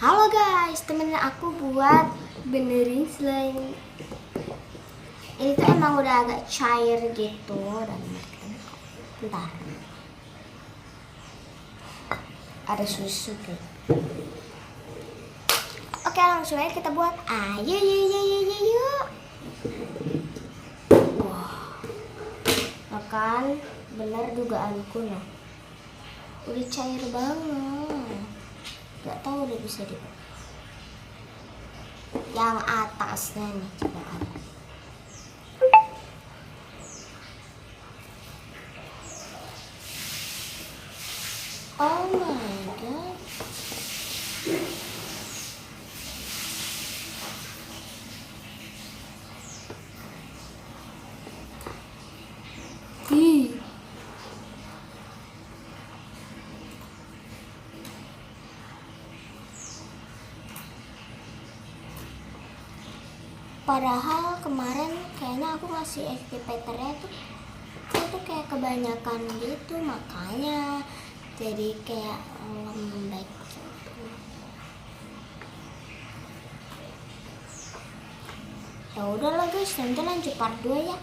Halo guys, temenin aku buat benerin slime. Ini tuh emang udah agak cair gitu. Bentar. Ada susu tuh. Oke, langsung aja kita buat. Ayo. Wah, makan bener dugaanku nah. Udah cair banget. Gak tahu udah bisa di yang atasnya nih, coba ada. Oh my god. Padahal kemarin kayaknya aku ngasih activatornya tuh kayak kebanyakan gitu, makanya jadi kayak lembek gitu. Ya udahlah guys, nanti lanjut part 2 ya.